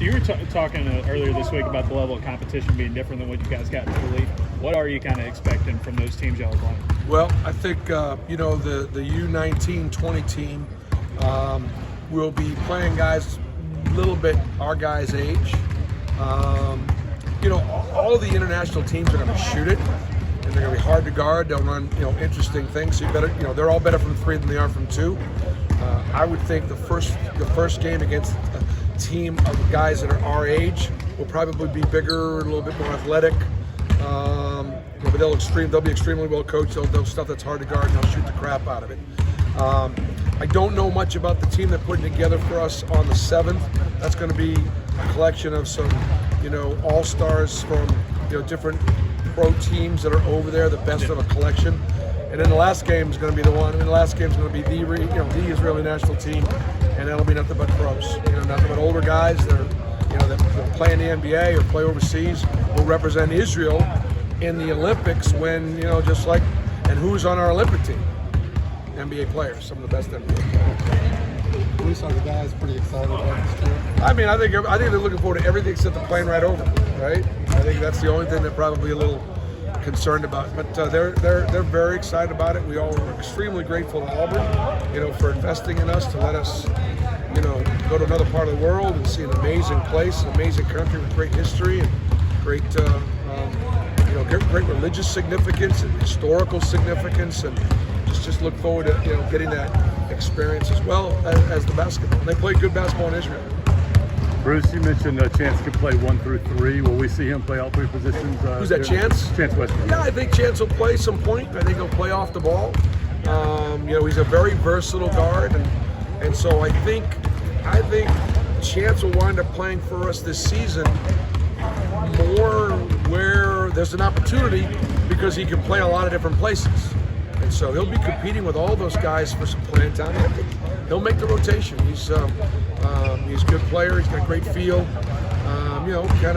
So you were talking earlier this week about the level of competition being different than what you guys got in the league. What are you kind of expecting from those teams y'all are playing? Well, I think the U19-20 team will be playing guys a little bit our guys' age. All the international teams are going to shoot it, and they're going to be hard to guard. They'll run interesting things. So you better they're all better from three than they are from two. I would think the first game against a team of guys that are our age will probably be bigger, a little bit more athletic. But they'll be extremely well coached. They'll stuff that's hard to guard, and they'll shoot the crap out of it. I don't know much about the team they're putting together for us on the 7th. That's going to be a collection of some, all-stars from, different pro teams that are over there, the best of a collection. And then the last game is going to be the one. And the last game is going to be the Israeli national team, and that'll be nothing but pros. Nothing but older guys that play in the NBA or play overseas will represent Israel in the Olympics. And who's on our Olympic team? NBA players, some of the best NBA players. We saw the guys pretty excited about this trip. I think they're looking forward to everything except the plane ride over, right? I think that's the only thing they're probably a little concerned about. But they're very excited about it. We all are extremely grateful to Auburn, for investing in us to let us, go to another part of the world and see an amazing place, an amazing country with great history and great, great religious significance and historical significance, and just look forward to getting that experience as well as the basketball. They play good basketball in Israel. Bruce, you mentioned Chance could play 1 through 3. Will we see him play all three positions? Who's that, Chance? Chance Westbrook. Yeah, I think Chance will play some point. I think he'll play off the ball. He's a very versatile guard, and so I think Chance will wind up playing for us this season more where there's an opportunity because he can play a lot of different places. And so he'll be competing with all those guys for some playing time. I think he'll make the rotation. He's a good player. He's got great feel. I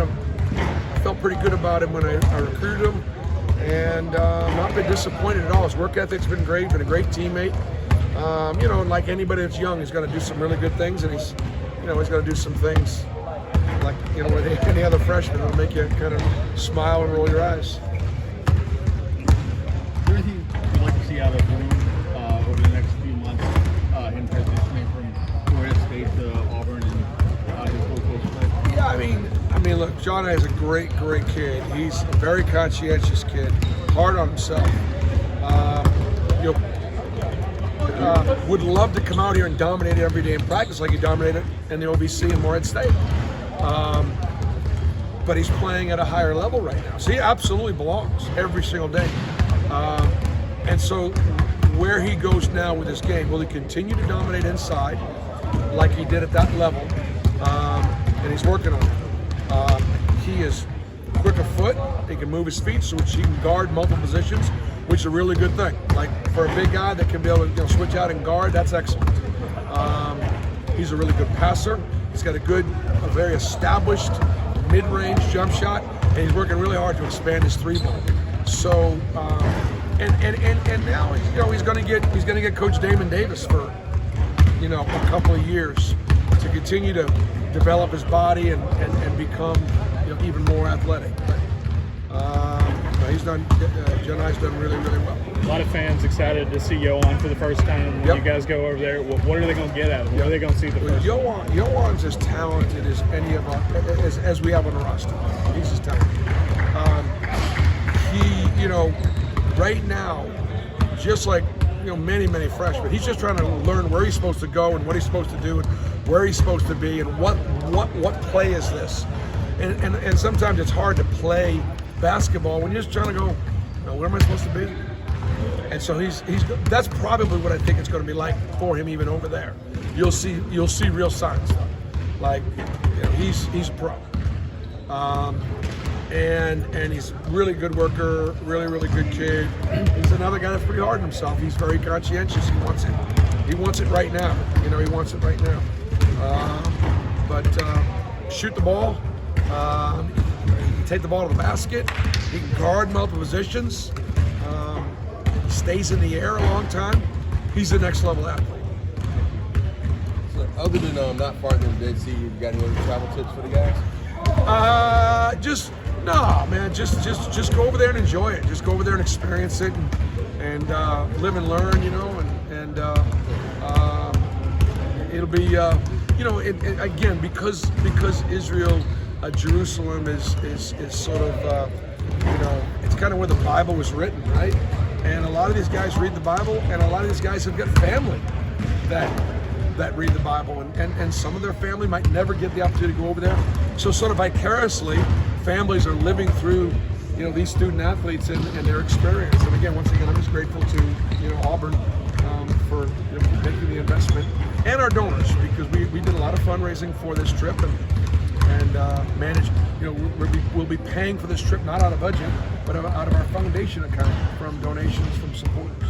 felt pretty good about him when I recruited him, and not been disappointed at all. His work ethic's been great. Been a great teammate. Like anybody that's young, he's going to do some really good things, and he's going to do some things like with any other freshman that'll make you kind of smile and roll your eyes. Out of room over the next few months in transitioning from Florida State to Auburn and his full coach play? Yeah, I mean, look, John is a great kid. He's a very conscientious kid, hard on himself. Would love to come out here and dominate every day in practice like he dominated in the OVC and Morehead State. But he's playing at a higher level right now, so he absolutely belongs every single day. And so where he goes now with his game, will he continue to dominate inside like he did at that level? And he's working on it. He is quick of foot. He can move his feet so he can guard multiple positions, which is a really good thing. Like for a big guy that can be able to switch out and guard, that's excellent. He's a really good passer. He's got a very established mid-range jump shot, and he's working really hard to expand his three-ball. So. And now he's going to get Coach Damon Davis for a couple of years to continue to develop his body and become even more athletic. But he's done. Jani's done really well. A lot of fans excited to see Yohan for the first time. When you guys go over there, what are they going to get out of him? What are they going to see the first time? Yohan's as talented as any of us as we have on the roster. He's as talented. Right now, just like many freshmen, he's just trying to learn where he's supposed to go and what he's supposed to do and where he's supposed to be and what play is this. And sometimes it's hard to play basketball when you're just trying to go, where am I supposed to be? And so that's probably what I think it's going to be like for him even over there. You'll see real signs. Like he's a pro. And he's a really good worker, really good kid. He's another guy that's pretty hard on himself. He's very conscientious. He wants it right now. He wants it right now. But shoot the ball. He can take the ball to the basket. He can guard multiple positions. He stays in the air a long time. He's the next level athlete. Other than not farting in the Dead Sea, you got any other travel tips for the guys? Just go over there and enjoy it. Just go over there and experience it, and live and learn. And it'll be again because Israel, Jerusalem is sort of it's kind of where the Bible was written, right? And a lot of these guys read the Bible, and a lot of these guys have got family that read the Bible, and some of their family might never get the opportunity to go over there. So sort of vicariously, families are living through, these student athletes and their experience. And again, once again, I'm just grateful to, Auburn for making the investment, and our donors, because we did a lot of fundraising for this trip and managed. We'll be paying for this trip not out of budget, but out of our foundation account from donations from supporters.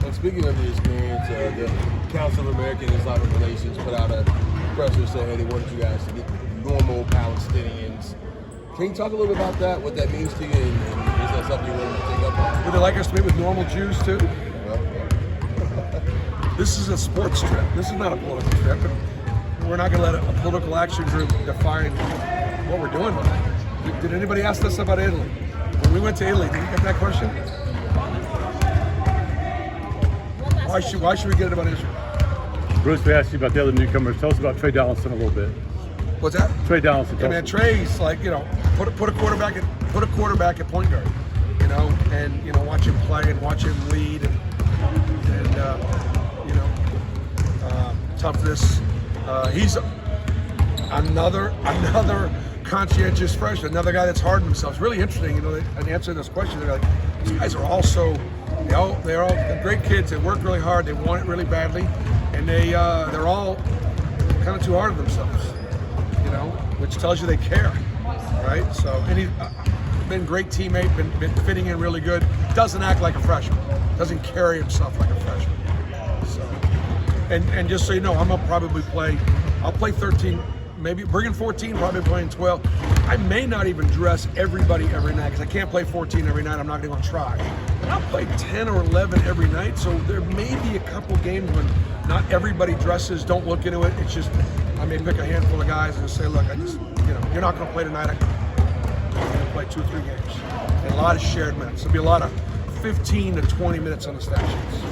And speaking of the experience, the Council of American Islamic Relations put out a press release saying, hey, they wanted you guys to get normal Palestinians. Can you talk a little bit about that, what that means to you, and is that something you're willing to take up on? Would they like us to meet with normal Jews too? Well, This is a sports trip. This is not a political trip. And we're not going to let a political action group define what we're doing with it. Did anybody ask us about Italy? When we went to Italy, did you get that question? Why should we get it about Israel? Bruce, we asked you about the other newcomers. Tell us about Trey Donaldson a little bit. What's that? Trey Donaldson. I mean, Trey's like, put a quarterback at point guard, and watch him play and watch him lead and toughness. He's another conscientious freshman, another guy that's hardened himself. It's really interesting, and answering this question, they're like, these guys are they're all great kids. They work really hard. They want it really badly, and they're all kind of too hard on themselves, which tells you they care, right? So, and he's been a great teammate, been fitting in really good. Doesn't act like a freshman. Doesn't carry himself like a freshman. So, and just so you know, I'll play 13. Maybe bringing 14, probably playing 12. I may not even dress everybody every night because I can't play 14 every night. I'm not going to try. But I'll play 10 or 11 every night. So there may be a couple games when not everybody dresses. Don't look into it. It's just I may pick a handful of guys and just say, look, you're not going to play tonight. I'm going to play 2 or 3 games. And a lot of shared minutes. There'll be a lot of 15 to 20 minutes on the stat sheets.